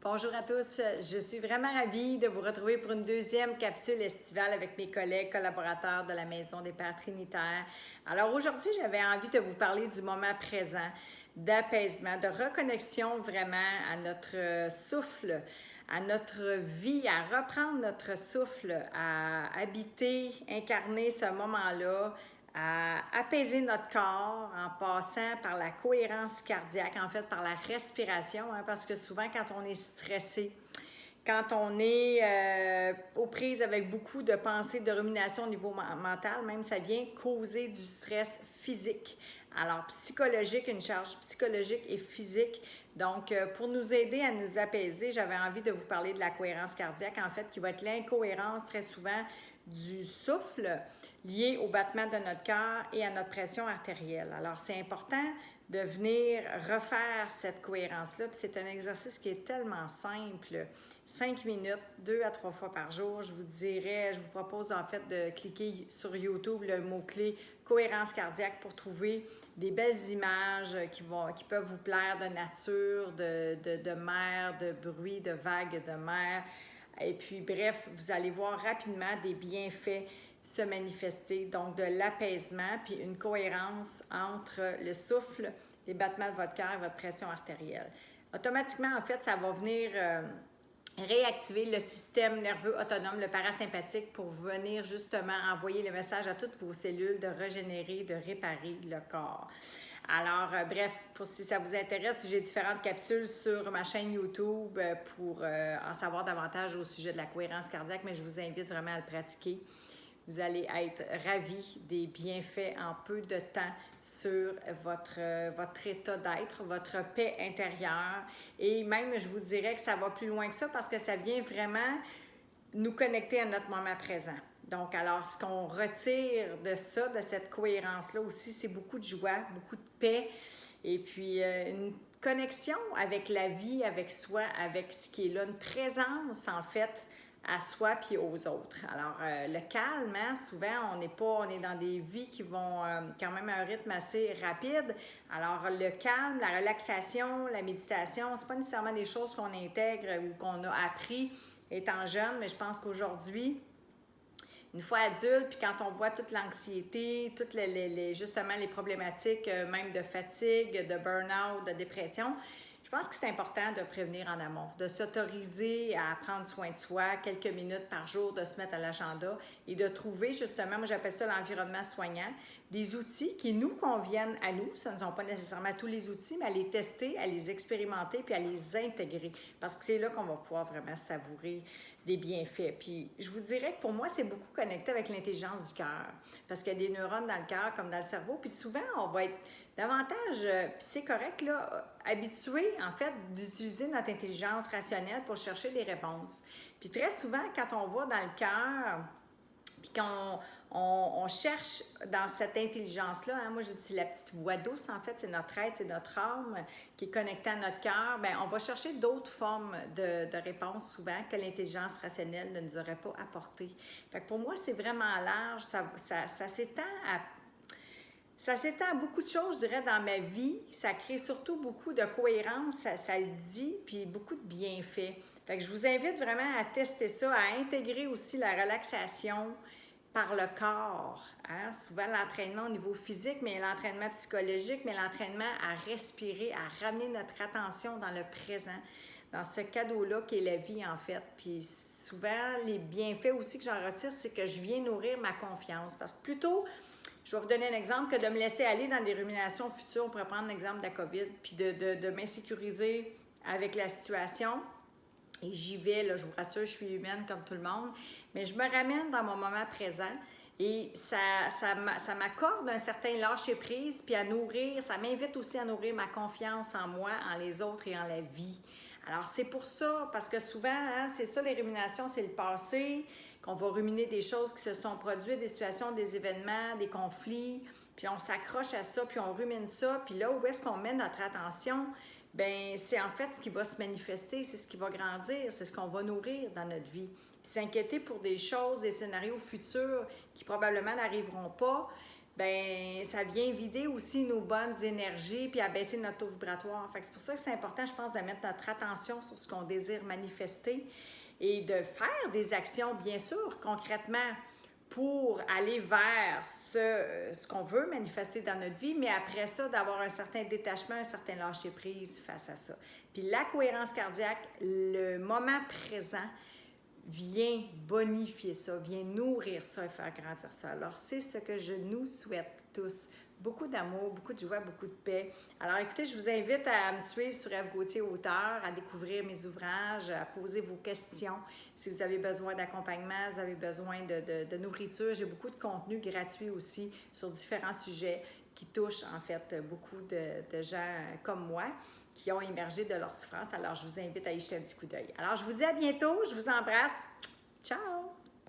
Bonjour à tous, je suis vraiment ravie de vous retrouver pour une deuxième capsule estivale avec mes collègues collaborateurs de la Maison des Pères Trinitaires. Alors aujourd'hui, j'avais envie de vous parler du moment présent, d'apaisement, de reconnexion vraiment à notre souffle, à notre vie, à reprendre notre souffle, à habiter, incarner ce moment-là, à apaiser notre corps en passant par la cohérence cardiaque, en fait par la respiration, parce que souvent quand on est stressé, quand on est aux prises avec beaucoup de pensées, de rumination au niveau mental, même ça vient causer du stress physique. Alors psychologique, une charge psychologique et physique. Donc pour nous aider à nous apaiser, j'avais envie de vous parler de la cohérence cardiaque, en fait, qui va être l'incohérence très souvent du souffle lié au battement de notre cœur et à notre pression artérielle. Alors c'est important de venir refaire cette cohérence-là. Puis c'est un exercice qui est tellement simple. 5 minutes, 2 à 3 fois par jour. Je vous propose en fait de cliquer sur YouTube le mot-clé cohérence cardiaque pour trouver des belles images qui peuvent vous plaire de nature, de mer, de bruit, de vagues de mer. Et puis bref, vous allez voir rapidement des bienfaits se manifester, donc de l'apaisement puis une cohérence entre le souffle, les battements de votre cœur et votre pression artérielle. Automatiquement, en fait, ça va venir réactiver le système nerveux autonome, le parasympathique, pour venir justement envoyer le message à toutes vos cellules de régénérer, de réparer le corps. Alors, bref, si ça vous intéresse, j'ai différentes capsules sur ma chaîne YouTube pour en savoir davantage au sujet de la cohérence cardiaque, mais je vous invite vraiment à le pratiquer. Vous allez être ravis des bienfaits en peu de temps sur votre état d'être, votre paix intérieure. Et même, je vous dirais que ça va plus loin que ça parce que ça vient vraiment nous connecter à notre moment présent. Donc, alors, ce qu'on retire de ça, de cette cohérence-là aussi, c'est beaucoup de joie, beaucoup de paix et puis une connexion avec la vie, avec soi, avec ce qui est là, une présence en fait à soi puis aux autres. Alors, le calme, hein, souvent, on est dans des vies qui vont quand même à un rythme assez rapide. Alors, le calme, la relaxation, la méditation, c'est pas nécessairement des choses qu'on intègre ou qu'on a appris étant jeune, mais je pense qu'aujourd'hui, une fois adulte, puis quand on voit toute l'anxiété, toutes justement les problématiques, même de fatigue, de burn-out, de dépression, je pense que c'est important de prévenir en amont, de s'autoriser à prendre soin de soi quelques minutes par jour, de se mettre à l'agenda et de trouver justement, moi j'appelle ça l'environnement soignant, des outils qui nous conviennent à nous. Ce ne sont pas nécessairement tous les outils, mais à les tester, à les expérimenter puis à les intégrer parce que c'est là qu'on va pouvoir vraiment savourer des bienfaits. Puis je vous dirais que pour moi, c'est beaucoup connecté avec l'intelligence du cœur parce qu'il y a des neurones dans le cœur comme dans le cerveau. Puis souvent, on va être davantage, puis c'est correct, là, habitué en fait d'utiliser notre intelligence rationnelle pour chercher des réponses. Puis très souvent, quand on va dans le cœur, puis qu'on cherche dans cette intelligence-là, hein, moi je dis c'est la petite voix douce, en fait, c'est notre être, c'est notre âme qui est connectée à notre cœur, bien, on va chercher d'autres formes de réponses souvent que l'intelligence rationnelle ne nous aurait pas apportées. Fait que pour moi, c'est vraiment large, ça s'étend à... Ça s'étend à beaucoup de choses, je dirais, dans ma vie. Ça crée surtout beaucoup de cohérence, ça le dit, puis beaucoup de bienfaits. Fait que je vous invite vraiment à tester ça, à intégrer aussi la relaxation par le corps. Hein? Souvent, l'entraînement au niveau physique, mais l'entraînement psychologique, mais l'entraînement à respirer, à ramener notre attention dans le présent, dans ce cadeau-là qui est la vie, en fait. Puis souvent, les bienfaits aussi que j'en retire, c'est que je viens nourrir ma confiance. Parce que plutôt... Je vais vous donner un exemple que de me laisser aller dans des ruminations futures. On pourrait prendre l'exemple de la COVID, puis de m'insécuriser avec la situation. Et j'y vais, là, je vous rassure, je suis humaine comme tout le monde. Mais je me ramène dans mon moment présent et ça m'accorde un certain lâcher-prise, puis à nourrir, ça m'invite aussi à nourrir ma confiance en moi, en les autres et en la vie. Alors, c'est pour ça, parce que souvent, hein, c'est ça, les ruminations, c'est le passé, qu'on va ruminer des choses qui se sont produites, des situations, des événements, des conflits, puis on s'accroche à ça, puis on rumine ça, puis là, où est-ce qu'on met notre attention? Bien, c'est en fait ce qui va se manifester, c'est ce qui va grandir, c'est ce qu'on va nourrir dans notre vie. Puis s'inquiéter pour des choses, des scénarios futurs qui probablement n'arriveront pas, ben ça vient vider aussi nos bonnes énergies puis abaisser notre taux vibratoire. Fait que c'est pour ça que c'est important, je pense, de mettre notre attention sur ce qu'on désire manifester et de faire des actions, bien sûr, concrètement, pour aller vers ce qu'on veut manifester dans notre vie, mais après ça, d'avoir un certain détachement, un certain lâcher-prise face à ça. Puis la cohérence cardiaque, le moment présent, vient bonifier ça, vient nourrir ça et faire grandir ça. Alors, c'est ce que je nous souhaite tous. Beaucoup d'amour, beaucoup de joie, beaucoup de paix. Alors, écoutez, je vous invite à me suivre sur Ève Gauthier Auteur, à découvrir mes ouvrages, à poser vos questions. Si vous avez besoin d'accompagnement, vous avez besoin de nourriture, j'ai beaucoup de contenu gratuit aussi sur différents sujets qui touchent en fait beaucoup de gens comme moi qui ont émergé de leur souffrance. Alors, je vous invite à y jeter un petit coup d'œil. Alors, je vous dis à bientôt. Je vous embrasse. Ciao!